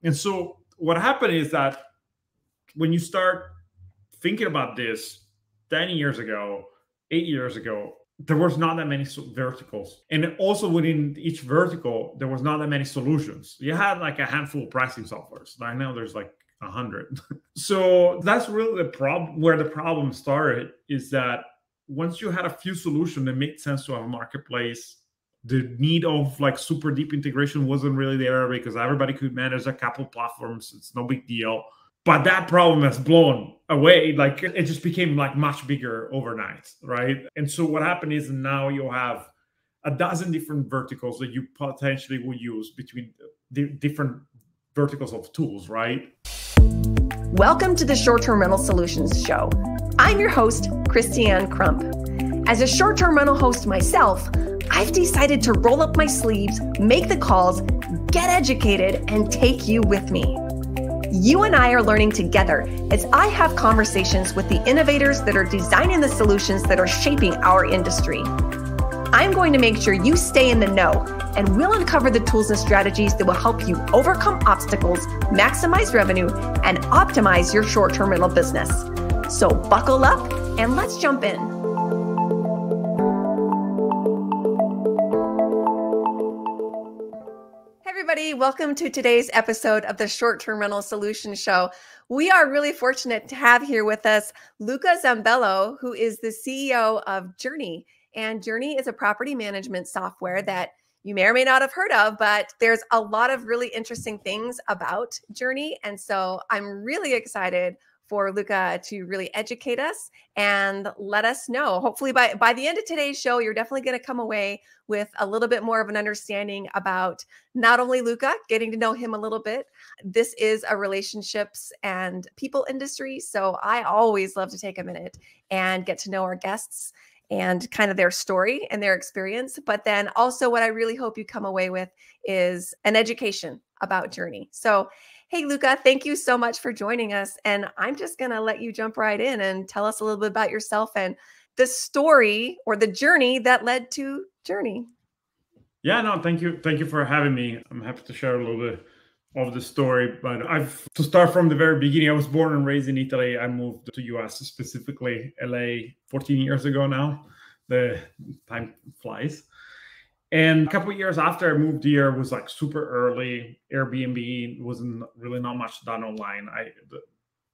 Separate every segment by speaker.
Speaker 1: And so what happened is that when you start thinking about this 10 years ago, 8 years ago, there was not that many verticals. And also within each vertical, there was not that many solutions. You had like a handful of pricing softwares. Right now there's like 100. So that's really the problem. Where the problem started is that once you had a few solutions, it made sense to have a marketplace. The need of like super deep integration wasn't really there because everybody could manage a couple platforms. It's no big deal. But that problem has blown away. Like it just became like much bigger overnight, right? And so what happened is now you have a dozen different verticals that you potentially will use between the different verticals of tools, right?
Speaker 2: Welcome to the Short-Term Rental Solutions Show. I'm your host, Christiane Crump. As a short-term rental host myself, I've decided to roll up my sleeves, make the calls, get educated, and take you with me. You and I are learning together as I have conversations with the innovators that are designing the solutions that are shaping our industry. I'm going to make sure you stay in the know, and we'll uncover the tools and strategies that will help you overcome obstacles, maximize revenue, and optimize your short-term rental business. So buckle up and let's jump in. Everybody, welcome to today's episode of the Short-Term Rental Solutions Show. We are really fortunate to have here with us Luca Zambello, who is the CEO of Jurny. And Jurny is a property management software that you may or may not have heard of, but there's a lot of really interesting things about Jurny. And so I'm really excited for Luca to really educate us and let us know. Hopefully by the end of today's show, you're definitely going to come away with a little bit more of an understanding about not only Luca, getting to know him a little bit. This is a relationships and people industry. So I always love to take a minute and get to know our guests and kind of their story and their experience. But then also what I really hope you come away with is an education about Jurny. So hey, Luca, thank you so much for joining us. And I'm just going to let you jump right in and tell us a little bit about yourself and the story or the journey that led to Jurny.
Speaker 1: Yeah, no, thank you. Thank you for having me. I'm happy to share a little bit of the story. But to start from the very beginning, I was born and raised in Italy. I moved to US, specifically LA, 14 years ago now. The time flies. And a couple of years after I moved here, it was like super early. Airbnb wasn't really not much done online.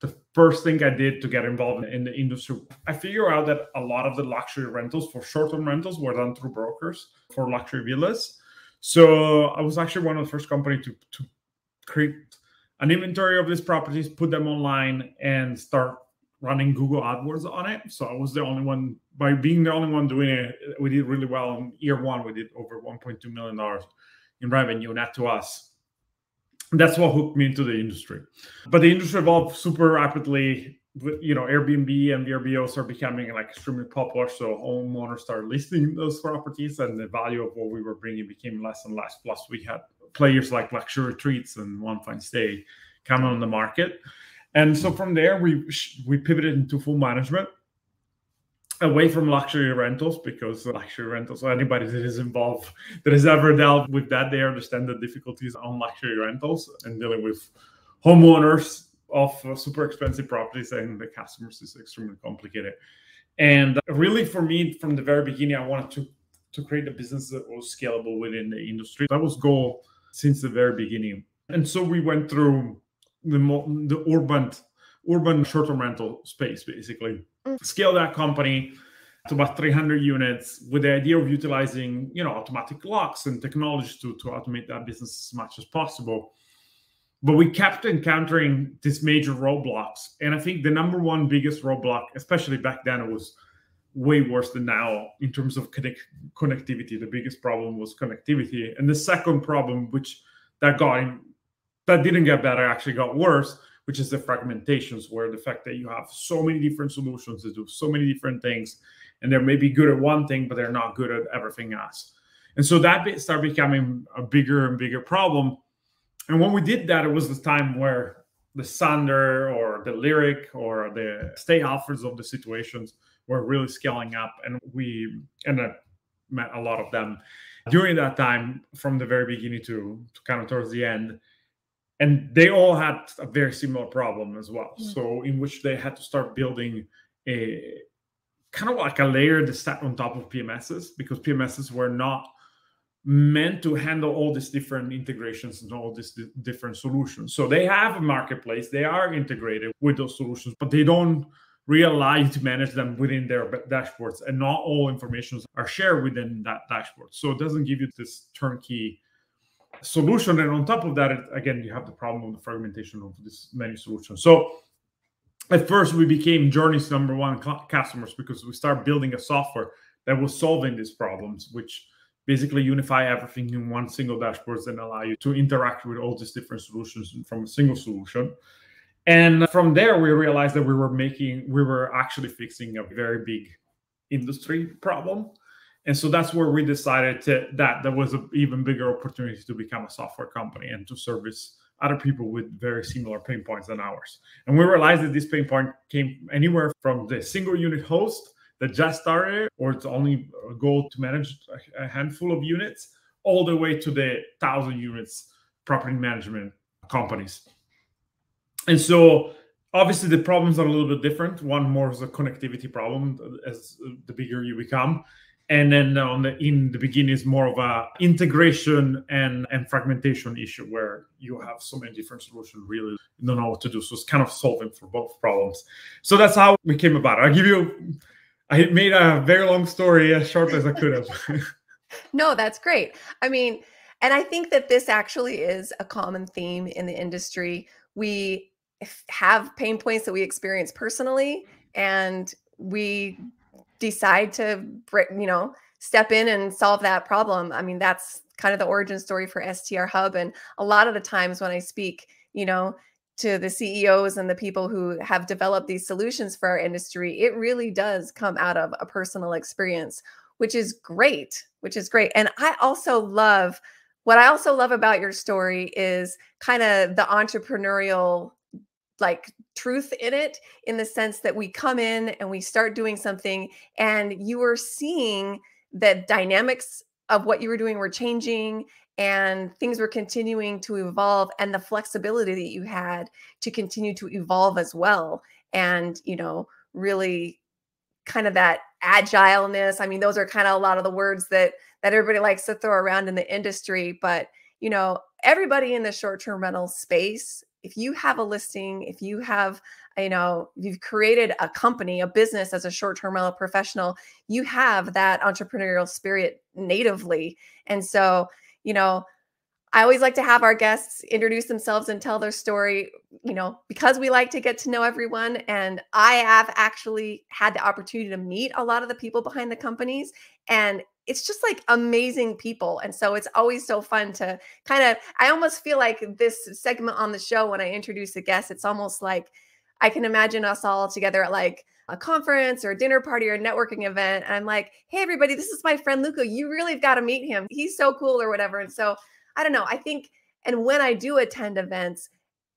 Speaker 1: The first thing I did to get involved in the industry, I figured out that a lot of the luxury rentals for short-term rentals were done through brokers for luxury villas. So I was actually one of the first companies to create an inventory of these properties, put them online, and start running Google AdWords on it. So I was the only one. By being the only one doing it, we did really well. In year one, we did over $1.2 million in revenue, net to us. That's what hooked me into the industry. But the industry evolved super rapidly. You know, Airbnb and VRBOs are becoming like extremely popular. So homeowners started listing those properties, and the value of what we were bringing became less and less. Plus, we had players like Luxury Retreats and One Fine Stay coming on the market. And so from there, we pivoted into full management, away from luxury rentals, because luxury rentals, anybody that is involved, that has ever dealt with that, they understand the difficulties on luxury rentals and dealing with homeowners of super expensive properties, and the customers is extremely complicated. And really, for me, from the very beginning, I wanted to create a business that was scalable within the industry. That was goal since the very beginning. And so we went through the urban short-term rental space, basically. Scale that company to about 300 units with the idea of utilizing, automatic locks and technology to automate that business as much as possible. But we kept encountering these major roadblocks. And I think the number one biggest roadblock, especially back then, it was way worse than now in terms of connectivity. The biggest problem was connectivity. And the second problem, that didn't get better, actually got worse, which is the fragmentations, where the fact that you have so many different solutions that do so many different things, and they're maybe good at one thing, but they're not good at everything else. And so that started becoming a bigger and bigger problem. And when we did that, it was the time where the Sander or the Lyric or the Stay Alfords of the situations were really scaling up. And I met a lot of them during that time, from the very beginning to kind of towards the end. And they all had a very similar problem as well.
Speaker 2: Mm.
Speaker 1: So in which they had to start building a kind of like a layer that sat on top of PMSs, because PMSs were not meant to handle all these different integrations and all these different solutions. So they have a marketplace, they are integrated with those solutions, but they don't really allow you to manage them within their dashboards, and not all information are shared within that dashboard. So it doesn't give you this turnkey solution. And on top of that, again, you have the problem of the fragmentation of this many solutions. So at first, we became Jurny's number one customers because we started building a software that was solving these problems, which basically unify everything in one single dashboard and allow you to interact with all these different solutions from a single solution. And from there, we realized that we were actually fixing a very big industry problem. And so that's where we decided that there was an even bigger opportunity to become a software company and to service other people with very similar pain points than ours. And we realized that this pain point came anywhere from the single unit host that just started, or it's only a goal to manage a handful of units, all the way to the 1,000 units property management companies. And so obviously the problems are a little bit different. One more is a connectivity problem as the bigger you become. And then in the beginning is more of a integration and fragmentation issue where you have so many different solutions, really you don't know what to do. So it's kind of solving for both problems. So that's how we came about it. I made a very long story as short as I could have.
Speaker 2: No, that's great. I mean, and I think that this actually is a common theme in the industry. We have pain points that we experience personally, and we decide to, step in and solve that problem. I mean, that's kind of the origin story for STR Hub. And a lot of the times when I speak, to the CEOs and the people who have developed these solutions for our industry, it really does come out of a personal experience, which is great, And what I also love about your story is kind of the entrepreneurial truth in it, in the sense that we come in and we start doing something and you were seeing that dynamics of what you were doing were changing and things were continuing to evolve, and the flexibility that you had to continue to evolve as well. And, really kind of that agileness. I mean, those are kind of a lot of the words that everybody likes to throw around in the industry, but, everybody in the short-term rental space, if you have a listing, if you have, you've created a company, a business as a short-term rental professional, you have that entrepreneurial spirit natively. And so, I always like to have our guests introduce themselves and tell their story, because we like to get to know everyone. And I have actually had the opportunity to meet a lot of the people behind the companies, and it's just amazing people. And so it's always so fun to I almost feel like this segment on the show, when I introduce a guest, it's almost like I can imagine us all together at a conference or a dinner party or a networking event. And I'm like, hey, everybody, this is my friend Luca. You really have got to meet him. He's so cool, or whatever. And so I don't know. I think, and when I do attend events,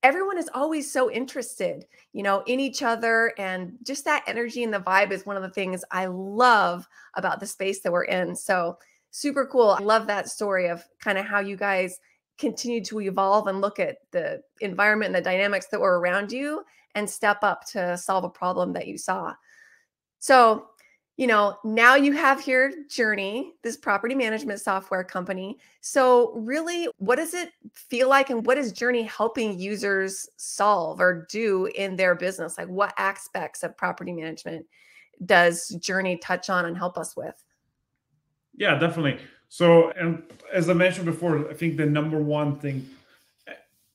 Speaker 2: everyone is always so interested, in each other, and just that energy and the vibe is one of the things I love about the space that we're in. So super cool. I love that story of kind of how you guys continue to evolve and look at the environment and the dynamics that were around you and step up to solve a problem that you saw. So, now you have here Jurny, this property management software company. So really, what does it feel like, and what is Jurny helping users solve or do in their business? What aspects of property management does Jurny touch on and help us with?
Speaker 1: Yeah, definitely. So, and as I mentioned before, I think the number one thing, I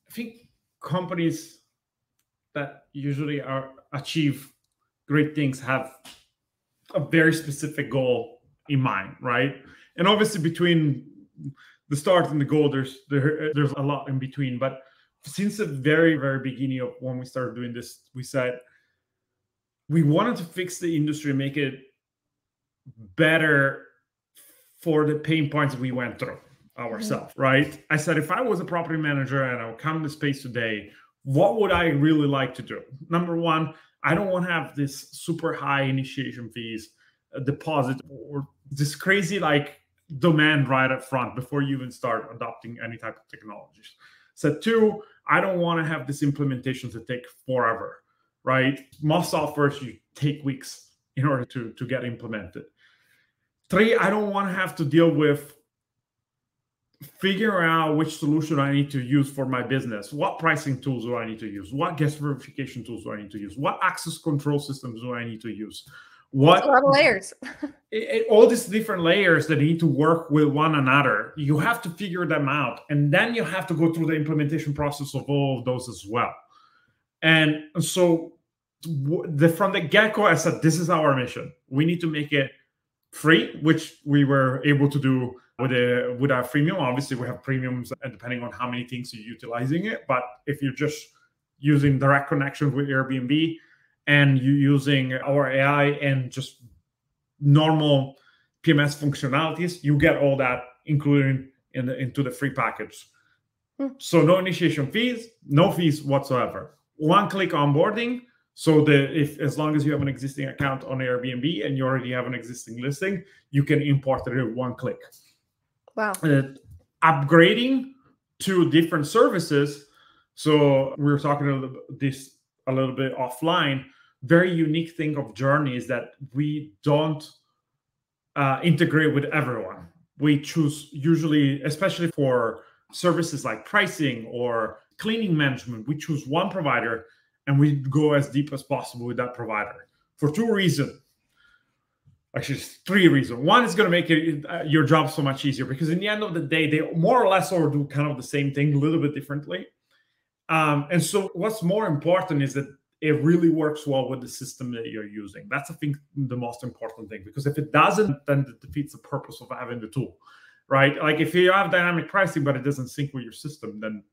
Speaker 1: think companies that usually achieve great things have a very specific goal in mind, right? And obviously between the start and the goal, there's a lot in between. But since the very, very beginning of when we started doing this, we said we wanted to fix the industry, make it better for the pain points we went through ourselves, right? I said, if I was a property manager and I would come to space today, what would I really like to do? Number one, I don't want to have this super high initiation fees, deposit, or this crazy demand right up front before you even start adopting any type of technologies. So two, I don't want to have this implementation to take forever, right? Most softwares you take weeks in order to get implemented. 3, I don't want to have to deal with figuring out which solution I need to use for my business. What pricing tools do I need to use? What guest verification tools do I need to use? What access control systems do I need to use?
Speaker 2: That's a lot of layers.
Speaker 1: All these different layers that need to work with one another. You have to figure them out. And then you have to go through the implementation process of all of those as well. And so from the get-go, I said, this is our mission. We need to make it free, which we were able to do with our freemium. Obviously, we have premiums depending on how many things you're utilizing it. But if you're just using direct connection with Airbnb and you're using our AI and just normal PMS functionalities, you get all that included into the free package. So no initiation fees, no fees whatsoever. One-click onboarding. So as long as you have an existing account on Airbnb and you already have an existing listing, you can import it in one click.
Speaker 2: Wow.
Speaker 1: Upgrading to different services. So we were talking a little bit offline. Very unique thing of Jurny is that we don't integrate with everyone. We choose usually, especially for services like pricing or cleaning management, we choose one provider and we go as deep as possible with that provider for 2 reasons. Actually, 3 reasons. One is going to make your job so much easier because in the end of the day, they more or less all do kind of the same thing, a little bit differently. And so what's more important is that it really works well with the system that you're using. That's, I think, the most important thing, because if it doesn't, then it defeats the purpose of having the tool, right? Like if you have dynamic pricing, but it doesn't sync with your system, then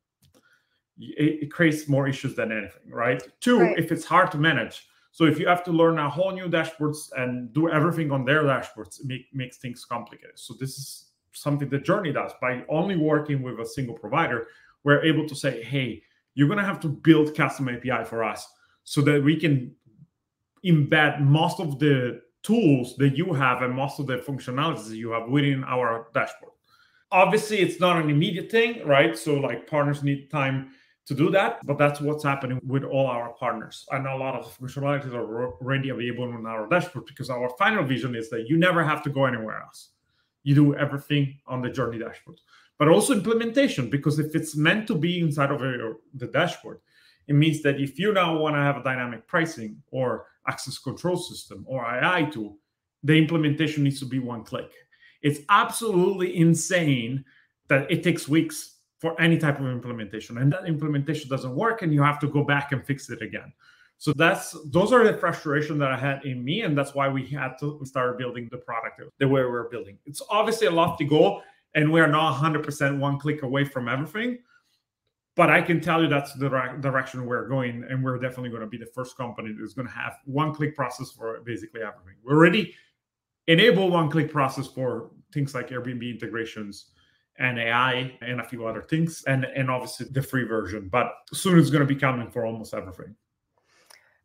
Speaker 1: it creates more issues than anything, right? 2,
Speaker 2: Right.
Speaker 1: If it's hard to manage. So if you have to learn a whole new dashboards and do everything on their dashboards, it makes things complicated. So this is something that Jurny does. By only working with a single provider, we're able to say, hey, you're going to have to build custom API for us so that we can embed most of the tools that you have and most of the functionalities that you have within our dashboard. Obviously, it's not an immediate thing, right? So like partners need time to do that, but that's what's happening with all our partners. And a lot of functionalities are already available on our dashboard because our final vision is that you never have to go anywhere else. You do everything on the Jurny dashboard, but also implementation, because if it's meant to be inside of the dashboard, it means that if you now want to have a dynamic pricing or access control system or AI tool, the implementation needs to be one click. It's absolutely insane that it takes weeks for any type of implementation, and that implementation doesn't work and you have to go back and fix it again. So those are the frustration that I had in me, and that's why we had to start building the product the way we're building. It's obviously a lofty goal, and we are not 100% one click away from everything, but I can tell you that's the direction we're going, and we're definitely going to be the first company that's going to have one-click process for basically everything. We already enable one-click process for things like Airbnb integrations and AI and a few other things, and obviously the free version. But soon it's going to be coming for almost everything.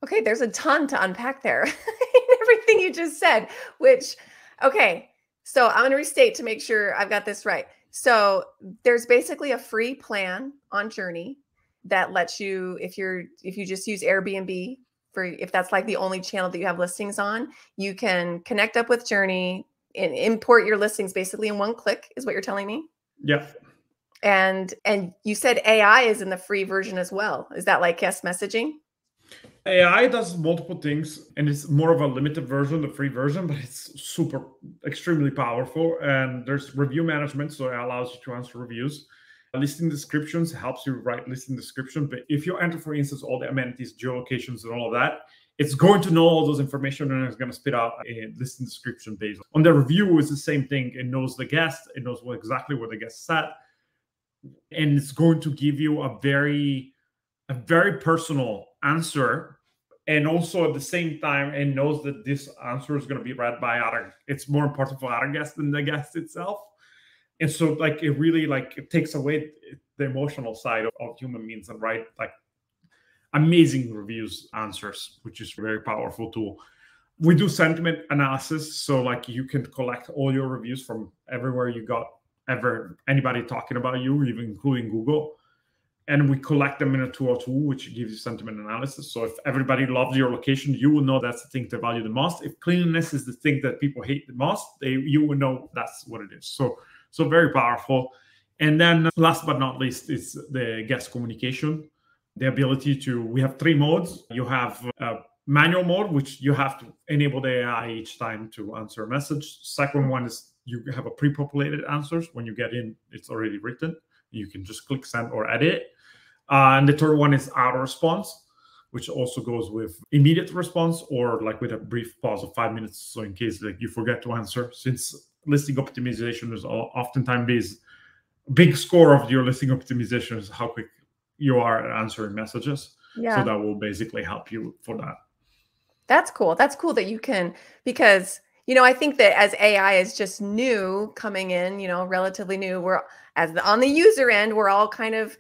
Speaker 2: Okay, there's a ton to unpack there. Everything you just said, okay, so I'm going to restate to make sure I've got this right. So there's basically a free plan on Jurny that lets you, if you just use Airbnb, if that's like the only channel that you have listings on, you can connect up with Jurny and import your listings basically in one click, is what you're telling me?
Speaker 1: Yeah.
Speaker 2: And you said AI is in the free version as well. Is that like guest messaging?
Speaker 1: AI does multiple things, and it's more of a limited version, the free version, but it's extremely powerful. And there's review management, so it allows you to answer reviews. Listing descriptions helps you write listing description. But if you enter, for instance, all the amenities, geolocations, and all of that, it's going to know all those information, and it's going to spit out a listing description based on the review. Is the same thing. It knows the guest. It knows exactly where the guest sat, and it's going to give you a very personal answer. And also at the same time, it knows that this answer is going to be read by it's more important for other guests than the guest itself. And so like, it really it takes away the emotional side of human beings and write like amazing reviews answers, which is a very powerful tool. We do sentiment analysis. So like you can collect all your reviews from everywhere you got anybody talking about you, even including Google. And we collect them in a 202, which gives you sentiment analysis. So if everybody loves your location, you will know that's the thing they value the most. If cleanliness is the thing that people hate the most, you will know that's what it is. So very powerful. And then last but not least is the guest communication, the ability to, we have 3 modes. You have a manual mode, which you have to enable the AI each time to answer a message. Second one is you have a pre-populated answers. When you get in, it's already written. You can just click send or edit. And the third one is auto response, which also goes with immediate response or like with a brief pause of 5 minutes. So in case like you forget to answer, since listing optimization is oftentimes is big score of your listing optimization is how quick you are at answering messages.
Speaker 2: Yeah.
Speaker 1: So that will basically help you for that.
Speaker 2: That's cool. That's cool that you can, because, I think that as AI is just new coming in, relatively new, on the user end, we're all kind of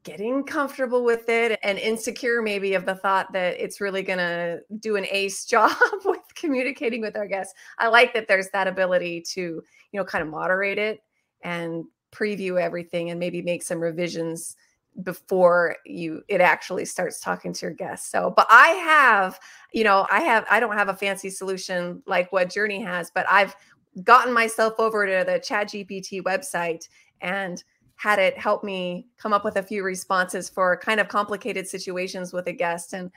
Speaker 2: getting comfortable with it and insecure maybe of the thought that it's really going to do an ace job with communicating with our guests. I like that there's that ability to, kind of moderate it and preview everything and maybe make some revisions before it actually starts talking to your guests. So, but I don't have a fancy solution like what Jurny has, but I've gotten myself over to the ChatGPT website and had it help me come up with a few responses for kind of complicated situations with a guest, and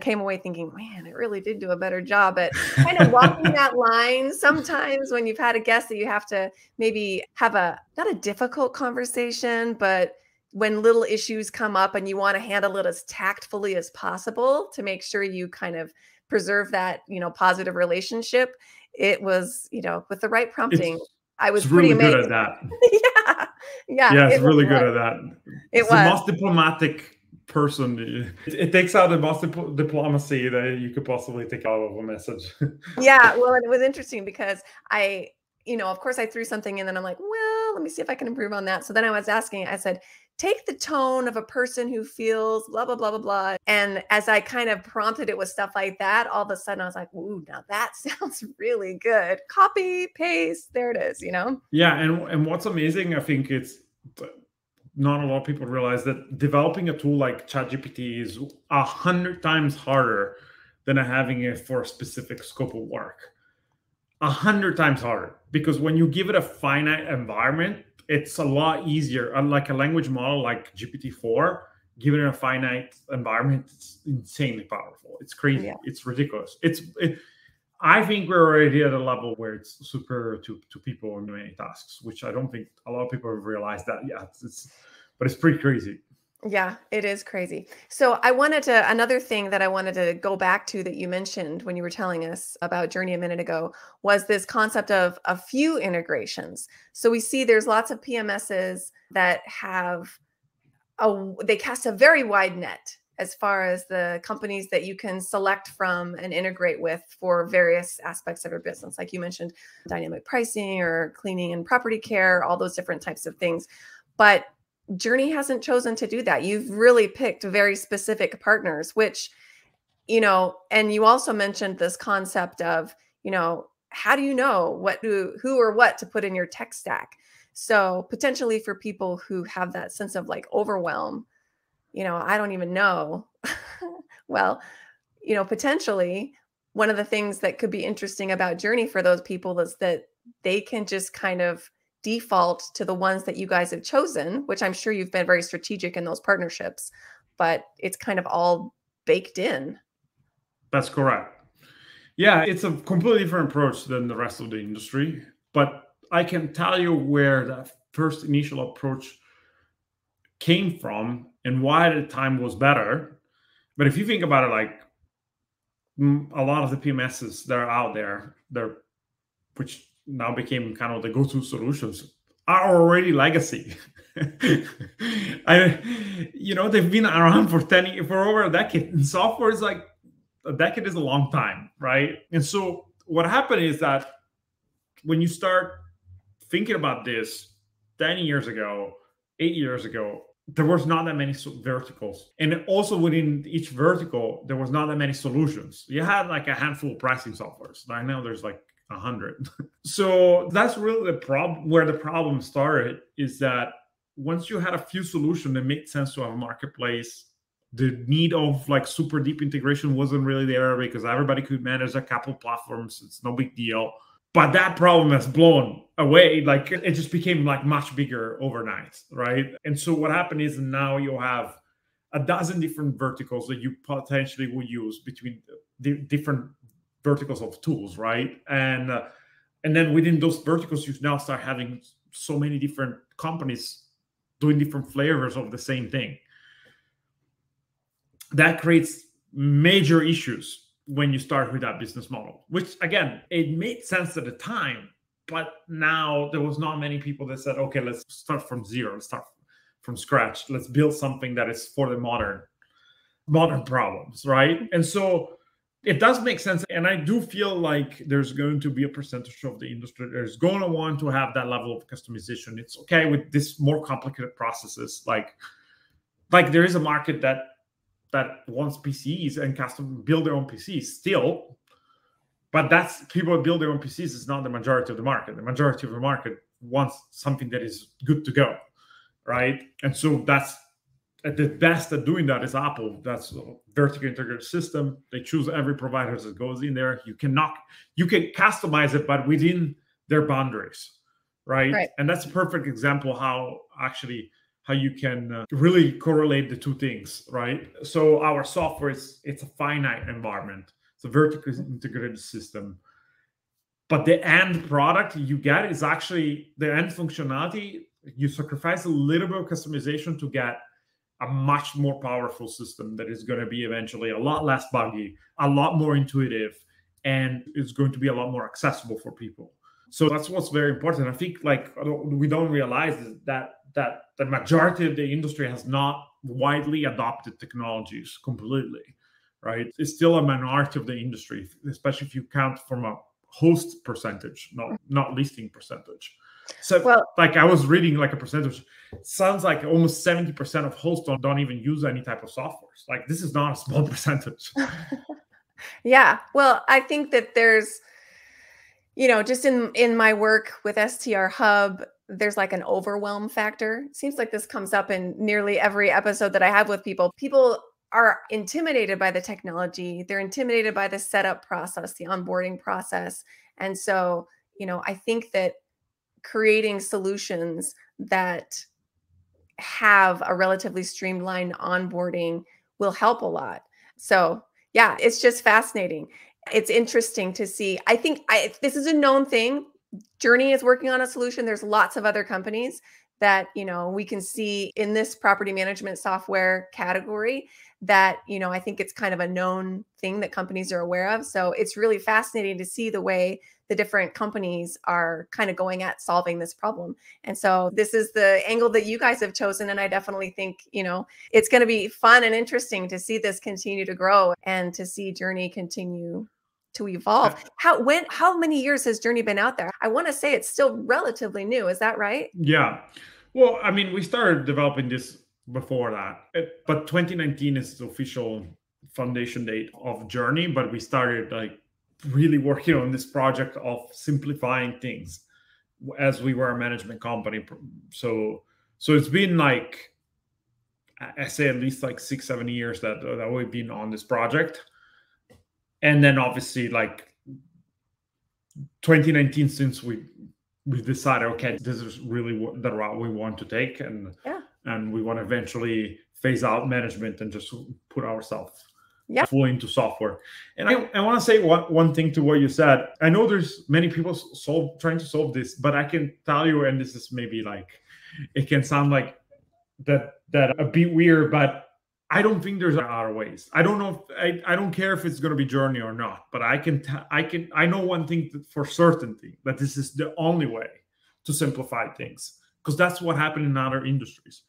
Speaker 2: came away thinking, man, it really did do a better job at kind of walking that line sometimes when you've had a guest that you have to maybe have not a difficult conversation, but when little issues come up and you want to handle it as tactfully as possible to make sure you kind of preserve that, positive relationship. It was, with the right prompting, I was
Speaker 1: really
Speaker 2: pretty
Speaker 1: good at
Speaker 2: Yeah.
Speaker 1: that. Yeah, it's really good at that. It's the most diplomatic person. It takes out the most diplomacy that you could possibly take out of a message.
Speaker 2: Yeah, well, it was interesting because of course I threw something in and I'm like, well, let me see if I can improve on that. So then I was asking, I said, take the tone of a person who feels blah, blah, blah, blah, blah. And as I kind of prompted it with stuff like that, all of a sudden I was like, ooh, now that sounds really good. Copy, paste, there it is,
Speaker 1: Yeah, and what's amazing, I think it's not a lot of people realize that developing a tool like ChatGPT is 100 times harder than having it for a specific scope of work. 100 times harder, because when you give it a finite environment, it's a lot easier. Unlike a language model like GPT-4, given a finite environment, it's insanely powerful. It's crazy. Yeah. It's ridiculous. I think we're already at a level where it's superior to people on many tasks, which I don't think a lot of people have realized that yet. But it's pretty crazy.
Speaker 2: Yeah, it is crazy. So another thing that I wanted to go back to that you mentioned when you were telling us about Jurny a minute ago was this concept of a few integrations. So we see there's lots of PMSs that they cast a very wide net as far as the companies that you can select from and integrate with for various aspects of your business. Like you mentioned, dynamic pricing or cleaning and property care, all those different types of things. But Jurny hasn't chosen to do that. You've really picked very specific partners, which, and you also mentioned this concept of, how do you know who or what to put in your tech stack? So potentially for people who have that sense of like overwhelm, I don't even know. Well, potentially one of the things that could be interesting about Jurny for those people is that they can just kind of default to the ones that you guys have chosen, which I'm sure you've been very strategic in those partnerships, but it's kind of all baked in.
Speaker 1: That's correct. Yeah, it's a completely different approach than the rest of the industry, but I can tell you where that first initial approach came from and why at the time was better. But if you think about it, like a lot of the PMSs that are out there, which now became kind of the go-to solutions, are already legacy. They've been around for over a decade. And software is like, a decade is a long time, right? And so what happened is that when you start thinking about this 10 years ago, 8 years ago, there was not that many verticals. And also within each vertical, there was not that many solutions. You had like a handful of pricing softwares. Right now there's like 100. So that's really the problem. Where the problem started is that once you had a few solutions that made sense to have a marketplace, the need of like super deep integration wasn't really there because everybody could manage a couple platforms. It's no big deal. But that problem has blown away. Like it just became like much bigger overnight, right? And so what happened is now you have a dozen different verticals that you potentially will use between the different verticals of tools, right? And then within those verticals, you now start having so many different companies doing different flavors of the same thing. That creates major issues when you start with that business model, which again, it made sense at the time, but now there was not many people that said, okay, let's start from zero, let's start from scratch. Let's build something that is for the modern problems, right? And so it does make sense. And I do feel like there's going to be a percentage of the industry that is going to want to have that level of customization. It's okay with this more complicated processes. Like there is a market that wants PCs and build their own PCs still, but that's people that build their own PCs is not the majority of the market. The majority of the market wants something that is good to go, right? And so that's the best at doing that is Apple. That's a vertically integrated system. They choose every provider that goes in there. You can customize it, but within their boundaries, right? And that's a perfect example how you can really correlate the two things, right? So our software it's a finite environment. It's a vertically integrated system. But the end product you get is actually the end functionality. You sacrifice a little bit of customization to get a much more powerful system that is going to be eventually a lot less buggy, a lot more intuitive, and it's going to be a lot more accessible for people. So that's what's very important. I think like we don't realize that the majority of the industry has not widely adopted technologies completely, right? It's still a minority of the industry, especially if you count from a host percentage, not listing percentage. So like I was reading like a percentage, it sounds like almost 70% of hosts don't even use any type of software. Like this is not a small percentage.
Speaker 2: Yeah. Well, I think that there's, just in my work with STR Hub, there's like an overwhelm factor. It seems like this comes up in nearly every episode that I have with people. People are intimidated by the technology. They're intimidated by the setup process, the onboarding process. And so, I think that creating solutions that have a relatively streamlined onboarding will help a lot. So yeah, it's just fascinating. It's interesting to see. I think this is a known thing. Jurny is working on a solution. There's lots of other companies that, we can see in this property management software category that, I think it's kind of a known thing that companies are aware of. So it's really fascinating to see the way the different companies are kind of going at solving this problem. And so this is the angle that you guys have chosen. And I definitely think, it's going to be fun and interesting to see this continue to grow and to see Jurny continue to evolve. How many years has Jurny been out there? I want to say it's still relatively new. Is that right?
Speaker 1: Yeah. Well, I mean, we started developing this before that, but 2019 is the official foundation date of Jurny. But we started like really working on this project of simplifying things as we were a management company. So it's been like, I say at least like 6-7 years that we've been on this project. And then obviously like 2019, since we decided, okay, this is really the route we want to take. And we want to eventually phase out management and just put ourselves fully into software. And I want to say one thing to what you said. I know there's many people trying to solve this, but I can tell you, and this is maybe like, it can sound like that a bit weird, but I don't think there's other ways. I don't know. I don't care if it's going to be Jurny or not, but I know one thing for certainty, that this is the only way to simplify things, because that's what happened in other industries.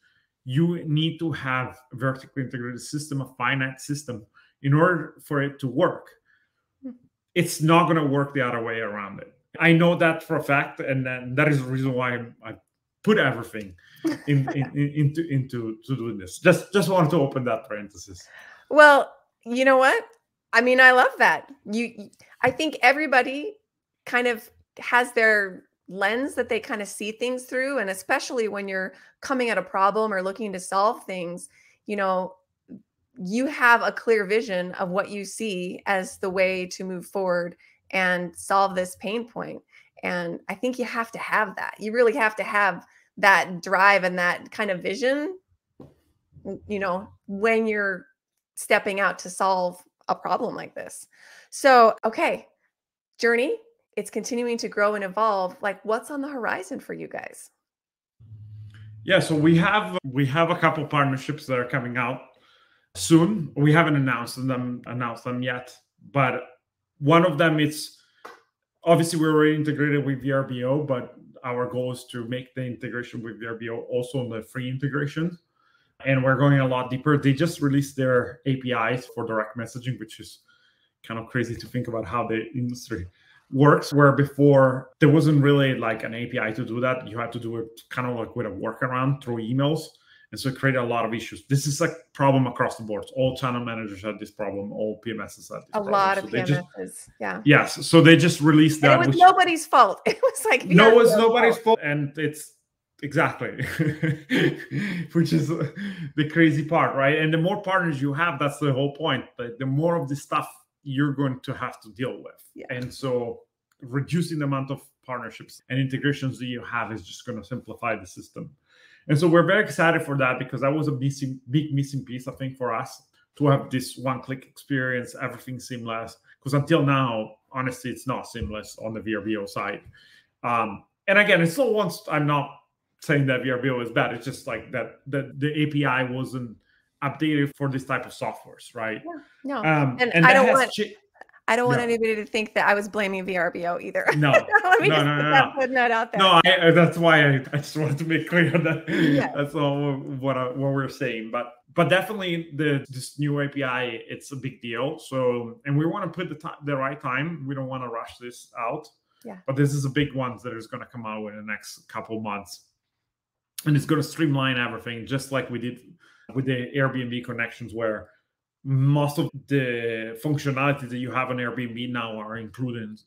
Speaker 1: You need to have a vertically integrated system, a finite system, in order for it to work. It's not going to work the other way around it. I know that for a fact, and that is the reason why I put everything into doing this. Just wanted to open that parenthesis.
Speaker 2: Well, you know what? I mean, I love that. I think everybody kind of has their lens that they kind of see things through. And especially when you're coming at a problem or looking to solve things, you know, you have a clear vision of what you see as the way to move forward and solve this pain point. And I think you have to have that. You really have to have that drive and that kind of vision, you know, when you're stepping out to solve a problem like this. So, okay, Jurny, it's continuing to grow and evolve. Like, what's on the horizon for you guys?
Speaker 1: Yeah, so we have a couple partnerships that are coming out soon. We haven't announced them yet, but one of them, it's obviously we're already integrated with VRBO, but our goal is to make the integration with VRBO also on the free integration. And we're going a lot deeper. They just released their APIs for direct messaging, which is kind of crazy to think about how the industry works, where before there wasn't really like an API to do that. You had to do it kind of like with a workaround through emails. And so it created a lot of issues. This is a problem across the board. All channel managers had this problem. All PMSs had this problem.
Speaker 2: A lot of PMSs, yeah.
Speaker 1: Yes. So they just released that.
Speaker 2: And it was nobody's fault. It was like
Speaker 1: no, it was nobody's fault. And it's exactly, which is the crazy part, right? And the more partners you have, that's the whole point. The more of this stuff you're going to have to deal with.
Speaker 2: Yeah.
Speaker 1: And so reducing the amount of partnerships and integrations that you have is just going to simplify the system. And so we're very excited for that, because that was a big missing piece, I think, for us to have this one-click experience, everything seamless. Because until now, honestly, it's not seamless on the VRBO side. And again, it's still I'm not saying that VRBO is bad. It's just like that the API wasn't updated for this type of softwares, right?
Speaker 2: No.
Speaker 1: And
Speaker 2: I don't want anybody to think that I was blaming VRBO either.
Speaker 1: No,
Speaker 2: Let me just put that out there.
Speaker 1: No, that's why I just wanted to make clear that that's all what we're saying. But definitely this new API, it's a big deal. So, and we want to put the right time. We don't want to rush this out.
Speaker 2: Yeah.
Speaker 1: But this is a big one that is going to come out in the next couple of months, and it's going to streamline everything, just like we did with the Airbnb connections, where most of the functionality that you have on Airbnb now are included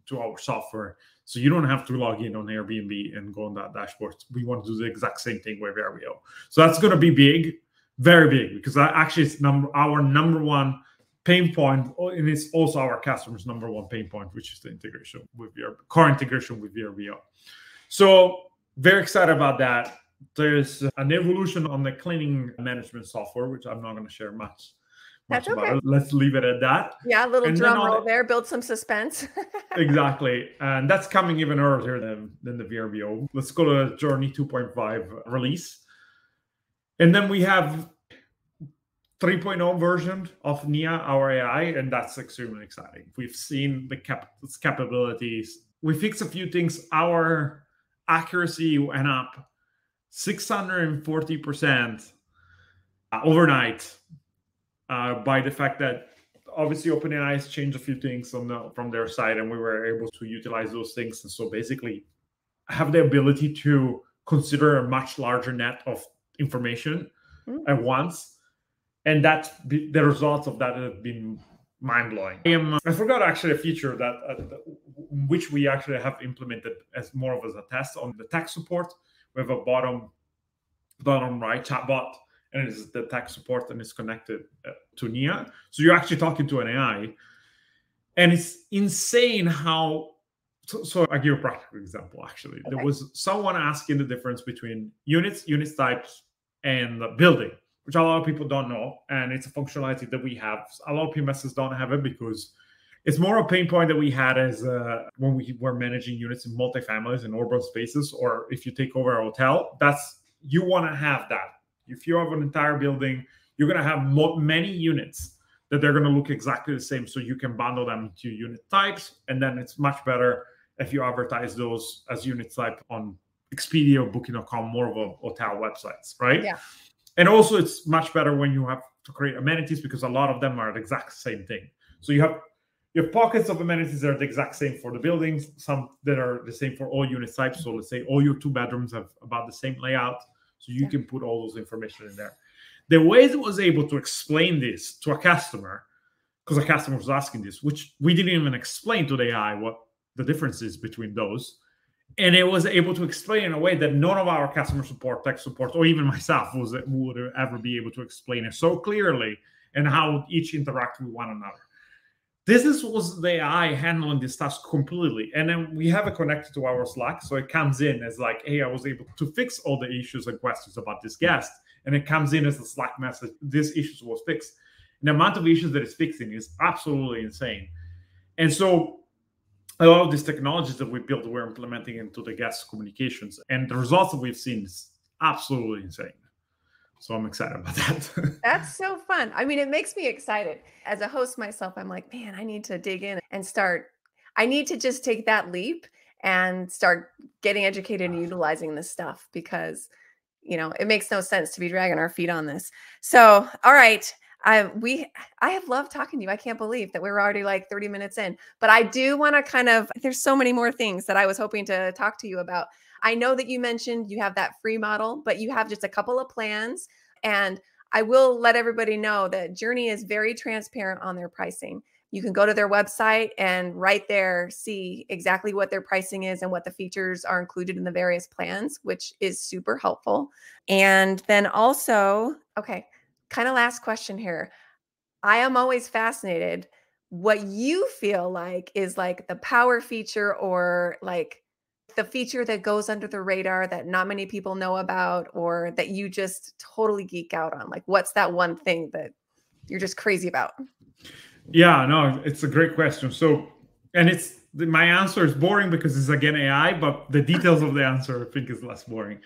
Speaker 1: to our software. So you don't have to log in on Airbnb and go on that dashboard. We want to do the exact same thing with VRBO. So that's going to be big, very big, because that actually is our number one pain point, and it's also our customers' number one pain point, which is the integration with core integration with VRBO. So very excited about that. There's an evolution on the cleaning management software, which I'm not going to share much
Speaker 2: That's okay.
Speaker 1: about it. Let's leave it at that.
Speaker 2: Yeah, a little drum roll there, build some suspense.
Speaker 1: Exactly. And that's coming even earlier than the VRBO. Let's go to Jurny 2.5 release. And then we have 3.0 version of Nia, our AI, and that's extremely exciting. We've seen its capabilities. We fixed a few things. Our accuracy went up 640% overnight by the fact that obviously OpenAI has changed a few things from their side, and we were able to utilize those things. And so basically have the ability to consider a much larger net of information at once. And the results of that have been mind-blowing. I forgot actually a feature that which we actually have implemented as more of a test on the tech support. We have a bottom right chatbot, and it's the tech support, and it's connected to Nia. So you're actually talking to an AI, and it's insane how. So I give you a practical example. Actually, okay. There was someone asking the difference between unit types, and building, which a lot of people don't know, and it's a functionality that we have. A lot of PMSs don't have it because it's more a pain point that we had as when we were managing units in multifamilies and urban spaces, or if you take over a hotel, you want to have that. If you have an entire building, you're going to have many units that they're going to look exactly the same, so you can bundle them into unit types, and then it's much better if you advertise those as unit type on Expedia or Booking.com, more of a hotel websites, right?
Speaker 2: Yeah.
Speaker 1: And also, it's much better when you have to create amenities, because a lot of them are the exact same thing. So you have pockets of amenities that are the exact same for the buildings, some that are the same for all unit types. So let's say all your 2 bedrooms have about the same layout. So you can put all those information in there. The way it was able to explain this to a customer, because a customer was asking this, which we didn't even explain to the AI what the difference is between those, And it was able to explain in a way that none of our customer support, tech support, or even myself would ever be able to explain it so clearly, and how each interact with one another. This was the AI handling this task completely. And then we have it connected to our Slack. So it comes in as like, hey, I was able to fix all the issues and questions about this guest. And it comes in as a Slack message, this issue was fixed. And the amount of issues that it's fixing is absolutely insane. And so a lot of these technologies that we built, we're implementing into the guest communications. And the results that we've seen is absolutely insane. So I'm excited about that.
Speaker 2: That's so fun. I mean, it makes me excited. As a host myself, I'm like, man, I need to dig in and start. I need to just take that leap and start getting educated and utilizing this stuff, because, it makes no sense to be dragging our feet on this. So, all right. I have loved talking to you. I can't believe that we're already like 30 minutes in, but I do want to there's so many more things that I was hoping to talk to you about. I know that you mentioned you have that free model, but you have just a couple of plans. And I will let everybody know that Jurny is very transparent on their pricing. You can go to their website and right there see exactly what their pricing is and what the features are included in the various plans, which is super helpful. And then also, okay, kind of last question here. I am always fascinated what you feel like is like the power feature, or like the feature that goes under the radar that not many people know about, or that you just totally geek out on. Like, what's that one thing that you're just crazy about?
Speaker 1: Yeah, no, it's a great question. So, and my answer is boring because it's again AI, but the details of the answer I think is less boring.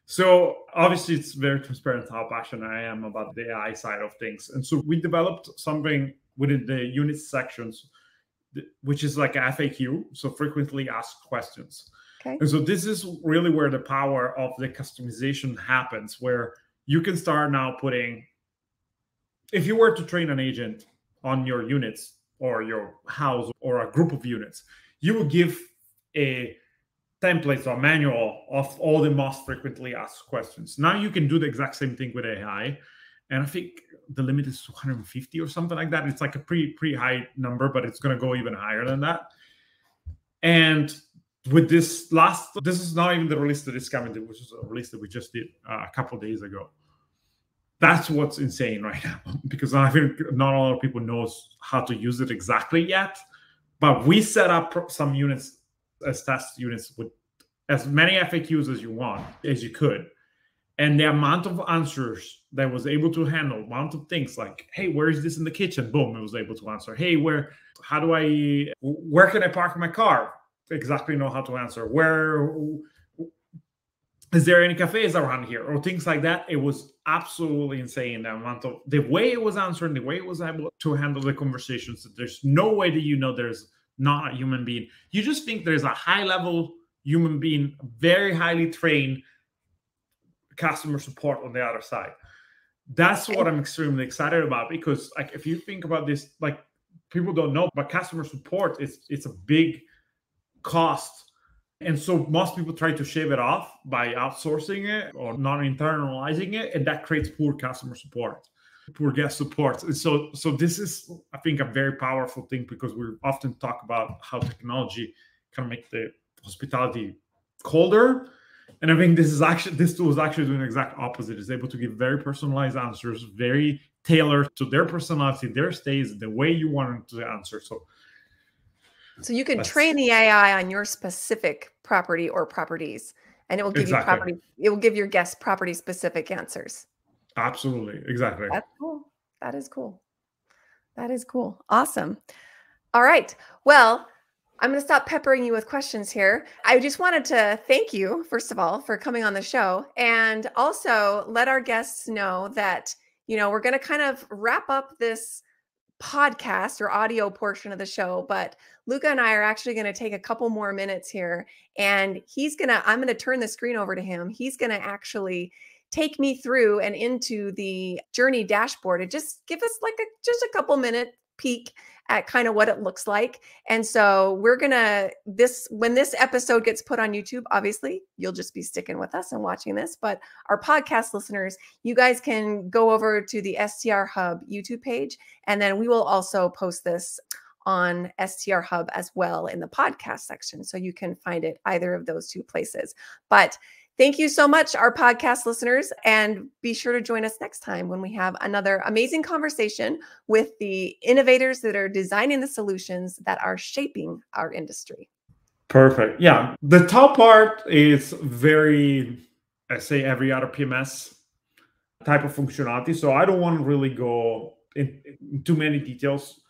Speaker 1: So obviously it's very transparent how passionate I am about the AI side of things. And so we developed something within the unit sections, which is like FAQ, so frequently asked questions.
Speaker 2: Okay.
Speaker 1: And so this is really where the power of the customization happens, where you can start now putting, if you were to train an agent on your units or your house or a group of units, you would give a template or manual of all the most frequently asked questions. Now you can do the exact same thing with AI. And I think the limit is 250 or something like that. It's like a pretty high number, but it's going to go even higher than that. And with this is not even the release that is coming, which is a release that we just did a couple of days ago. That's what's insane right now, because I think not a lot of people knows how to use it exactly yet. But we set up some units as test units with as many FAQs as you could. And the amount of answers that was able to handle, amount of things like, hey, where is this in the kitchen? Boom, it was able to answer. Hey, where can I park my car? Exactly know how to answer. Where is there any cafes around here or things like that? It was absolutely insane, the amount of the way it was answering, the way it was able to handle the conversations. There's no way that there's not a human being. You just think there's a high level human being, very highly trained customer support on the other side. That's what I'm extremely excited about, because like if you think about this, like people don't know, but customer support it's a big cost. And so most people try to shave it off by outsourcing it or not internalizing it. And that creates poor customer support, poor guest support. And so this is, I think, a very powerful thing, because we often talk about how technology can make the hospitality colder. And I think this tool is actually doing the exact opposite. It's able to give very personalized answers, very tailored to their personality, their stays, the way you want them to answer.
Speaker 2: So you can train the AI on your specific property or properties, and it will give it will give your guests property specific answers.
Speaker 1: Absolutely. Exactly.
Speaker 2: That's cool. That is cool. That is cool. Awesome. All right. Well, I'm going to stop peppering you with questions here. I just wanted to thank you, first of all, for coming on the show, and also let our guests know that, we're going to kind of wrap up this podcast or audio portion of the show, but Luca and I are actually going to take a couple more minutes here, and I'm going to turn the screen over to him. He's going to actually take me through and into the Jurny dashboard and just give us like just a couple minute peek at kind of what it looks like. And so we're going to, when this episode gets put on YouTube, obviously you'll just be sticking with us and watching this, but our podcast listeners, you guys can go over to the STR Hub YouTube page, and then we will also post this on STR Hub as well in the podcast section. So you can find it either of those two places. But thank you so much, our podcast listeners, and be sure to join us next time when we have another amazing conversation with the innovators that are designing the solutions that are shaping our industry.
Speaker 1: Perfect. Yeah. The top part is very, I say, every other PMS type of functionality. So I don't want to really go in too many details,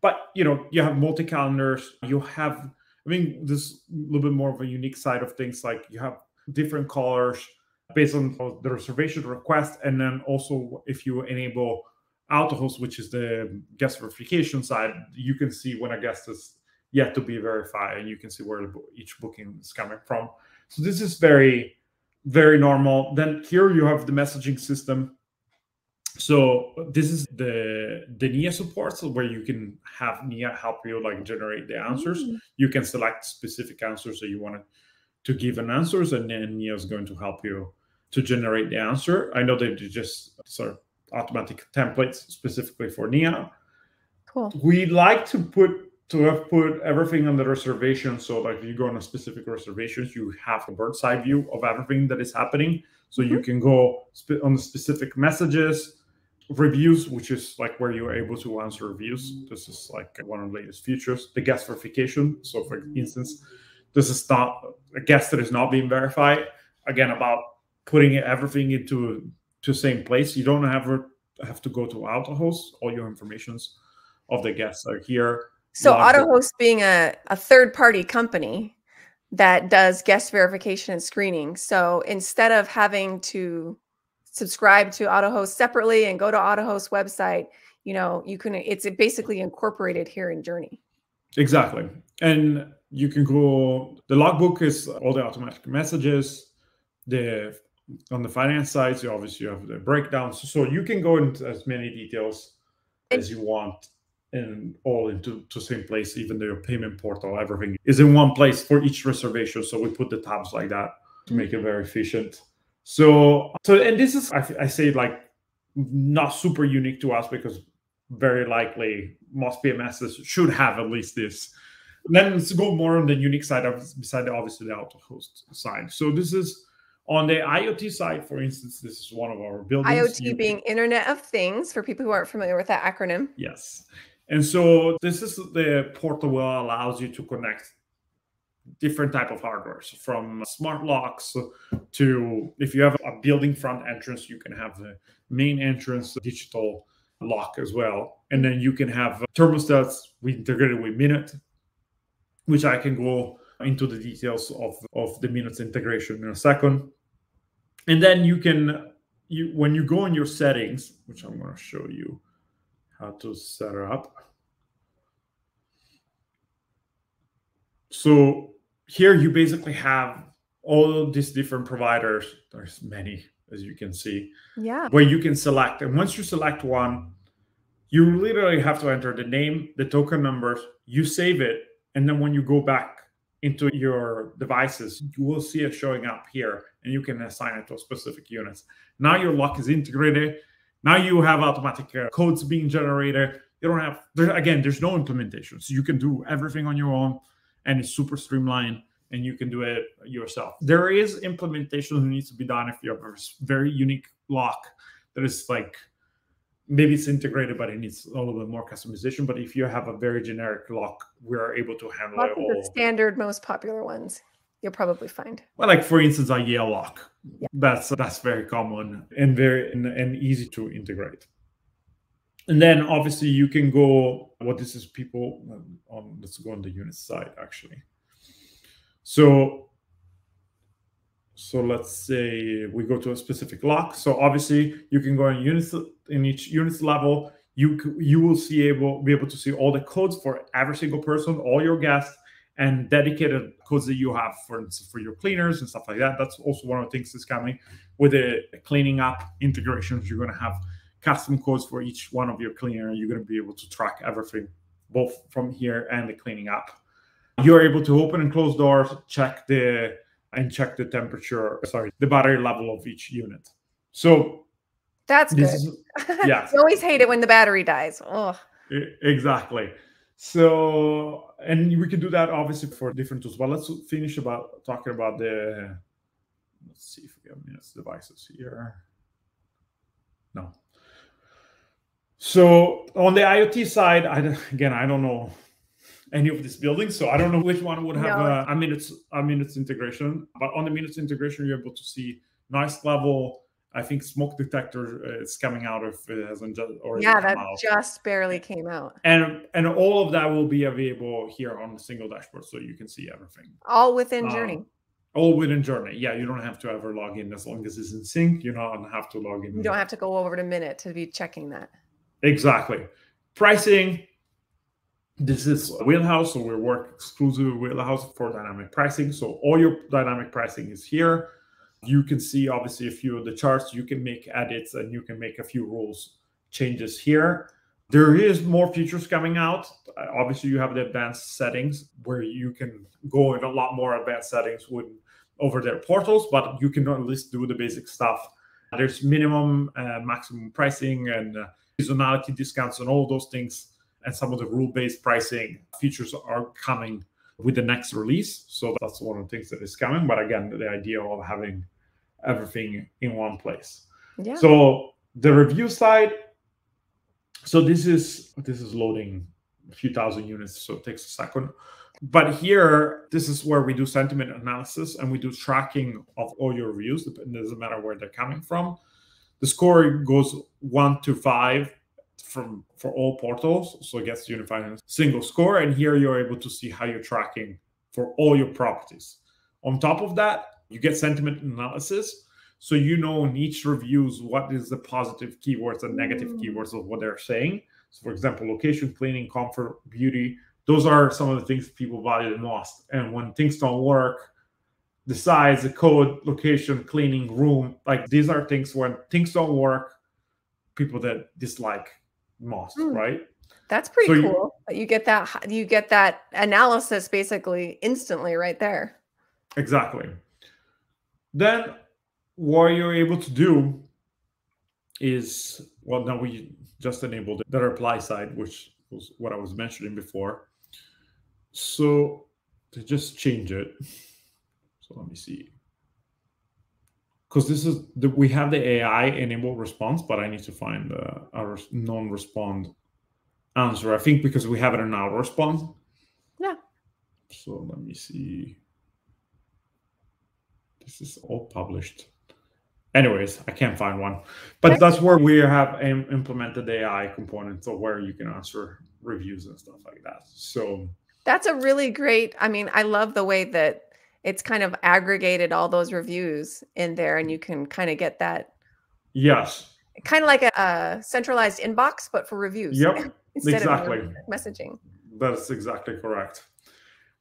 Speaker 1: but you have multi-calendars, you have, this a little bit more of a unique side of things, like you have different colors based on the reservation request. And then also if you enable auto host, which is the guest verification side, you can see when a guest is yet to be verified, and you can see where each booking is coming from. So this is very, very normal. Then here you have the messaging system. So this is the NIA support, so where you can have NIA help you like generate the answers. You can select specific answers that you want to give an answers, and then NIA is going to help you to generate the answer. I know they just sort of automatic templates specifically for NIA.
Speaker 2: Cool.
Speaker 1: We like to have put everything on the reservation. So like if you go on a specific reservations, you have a bird's eye view of everything that is happening. So you can go on the specific messages, reviews, which is like where you're able to answer reviews. This is like one of the latest features. The guest verification. So for instance, this is not a guest that is not being verified. Again, about putting everything into the same place. You don't have to go to AutoHost. All your informations of the guests are here.
Speaker 2: So AutoHost being a third-party company that does guest verification and screening. So instead of having to subscribe to AutoHost separately and go to AutoHost website, it's basically incorporated here in Jurny.
Speaker 1: Exactly. And you can go, the logbook is all the automatic messages. On the finance side, you obviously have the breakdowns. So you can go into as many details as you want, and all into the same place. Even the payment portal, everything is in one place for each reservation. So we put the tabs like that to make it very efficient. So and this is, I say, like not super unique to us, because very likely most PMSs should have at least this. And then let's go more on the unique side, beside obviously the auto host side. So this is on the IoT side, for instance. This is one of our buildings.
Speaker 2: IoT being Internet of Things, for people who aren't familiar with that acronym.
Speaker 1: Yes. And so this is the portal that allows you to connect different type of hardware, from smart locks to, if you have a building front entrance, you can have the main entrance digital lock as well. And then you can have thermostats integrated with Minute, which I can go into the details of the Minute's integration in a second. And then when you go in your settings, which I'm going to show you how to set it up. So here you basically have all of these different providers. There's many, as you can see, where you can select. And once you select one, you literally have to enter the name, the token numbers, you save it. And then when you go back into your devices, you will see it showing up here, and you can assign it to specific units. Now your lock is integrated. Now you have automatic codes being generated. You don't have, there's no implementation. So you can do everything on your own, and it's super streamlined, and you can do it yourself. There is implementation that needs to be done if you have a very unique lock that is like, maybe it's integrated, but it needs a little bit more customization. But if you have a very generic lock, we are able to handle it all.
Speaker 2: The standard, most popular ones you'll probably find.
Speaker 1: Well, like for instance, a Yale lock. Yeah. That's very common and and easy to integrate. And then obviously you can go, this is people on, let's go on the unit side actually. So let's say we go to a specific lock. So obviously you can go in units, in each unit's level. You will be able to see all the codes for every single person, all your guests, and dedicated codes that you have, for instance, for your cleaners and stuff like that. That's also one of the things that's coming with the cleaning up integrations. You're going to have custom codes for each one of your cleaner. You're going to be able to track everything, both from here and the cleaning up. You're able to open and close doors, check the temperature, the battery level of each unit. So
Speaker 2: that's good.
Speaker 1: Yeah.
Speaker 2: You always hate it when the battery dies. Oh,
Speaker 1: exactly. So, and we can do that obviously for different tools, but let's finish about talking about the, let's see if we have minutes devices here. No. So on the IoT side, I don't know any of these buildings, so I don't know which one would have a minutes integration. But on the minutes integration, you're able to see noise level. I think smoke detector is coming out if it hasn't already come
Speaker 2: that
Speaker 1: out.
Speaker 2: just barely came out.
Speaker 1: And all of that will be available here on the single dashboard, so you can see everything.
Speaker 2: All within Jurny.
Speaker 1: All within Jurny. Yeah, you don't have to ever log in as long as it's in sync. You don't have to log in.
Speaker 2: You don't have to go over to Minute to be checking that.
Speaker 1: Exactly. Pricing. This is Wheelhouse, so we work exclusively with Wheelhouse for dynamic pricing. So all your dynamic pricing is here. You can see obviously a few of the charts. You can make edits and you can make a few rules changes here. There is more features coming out. Obviously, you have the advanced settings where you can go in a lot more advanced settings over their portals, but you can at least do the basic stuff. There's minimum, maximum pricing and seasonality discounts and all those things. And some of the rule-based pricing features are coming with the next release. So that's one of the things that is coming. But again, the idea of having everything in one place.
Speaker 2: Yeah.
Speaker 1: So the review side, so this is loading a few thousand units, so it takes a second. But here, this is where we do sentiment analysis and we do tracking of all your reviews. It doesn't matter where they're coming from. The score goes 1 to 5 for all portals, so it gets unified in a single score. And here you're able to see how you're tracking for all your properties. On top of that, you get sentiment analysis, so you know in each reviews what is the positive keywords and negative keywords of what they're saying. So, for example, location, cleaning, comfort, beauty. Those are some of the things people value the most. And when things don't work, the size, the code, location, cleaning, room, like these are things when things don't work, people that dislike most, right?
Speaker 2: That's pretty cool. You get that analysis basically instantly right there.
Speaker 1: Exactly. Then what you're able to do is, well, now we just enabled the reply side, which was what I was mentioning before. So to just change it. So let me see. Because this is we have the AI enable response, but I need to find our non-respond answer. I think because we have it in our response.
Speaker 2: Yeah.
Speaker 1: So let me see. This is all published. Anyways, I can't find one. But that's where we have implemented the AI component, so where you can answer reviews and stuff like that. So
Speaker 2: that's a really great, I mean, I love the way that it's kind of aggregated all those reviews in there, and you can kind of get that.
Speaker 1: Yes.
Speaker 2: Kind of like a centralized inbox, but for reviews.
Speaker 1: Yep.
Speaker 2: Instead
Speaker 1: exactly.
Speaker 2: of messaging.
Speaker 1: That's exactly correct.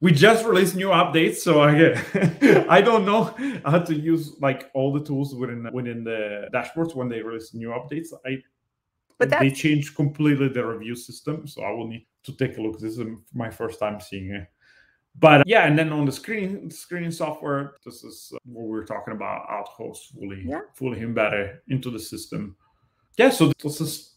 Speaker 1: We just released new updates, so I don't know how to use like all the tools within the dashboards when they release new updates. They changed completely the review system, so I will need to take a look. This is my first time seeing it. But yeah, and then on the screening software, this is what we're talking about, Outhost fully embedded into the system. Yeah, so this is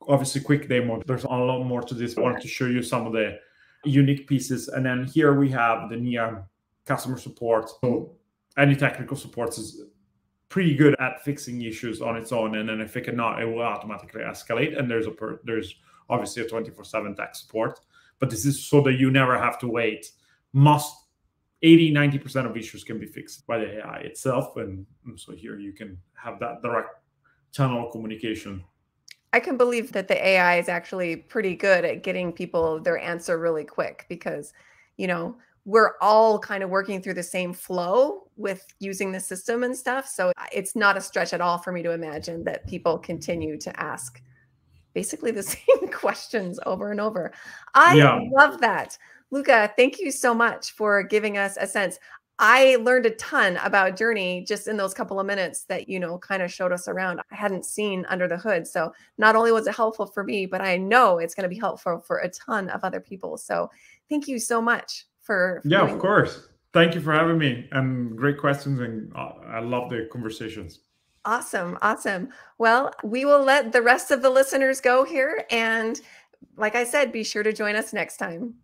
Speaker 1: obviously quick demo. There's a lot more to this. I wanted to show you some of the unique pieces. And then here we have the NIA customer support. So any technical support is pretty good at fixing issues on its own. And then if it cannot, it will automatically escalate. And there's obviously a 24/7 tech support. But this is so that you never have to wait. 80-90% of issues can be fixed by the AI itself. And so here you can have that direct channel of communication.
Speaker 2: I can believe that the AI is actually pretty good at getting people their answer really quick because, we're all kind of working through the same flow with using the system and stuff. So it's not a stretch at all for me to imagine that people continue to ask basically the same questions over and over. I love that. Luca, thank you so much for giving us a sense. I learned a ton about Jurny just in those couple of minutes that, kind of showed us around. I hadn't seen under the hood. So not only was it helpful for me, but I know it's going to be helpful for a ton of other people. So thank you so much for
Speaker 1: yeah, of course. Thank you for having me, and great questions. And I love the conversations.
Speaker 2: Awesome. Awesome. Well, we will let the rest of the listeners go here, and like I said, be sure to join us next time.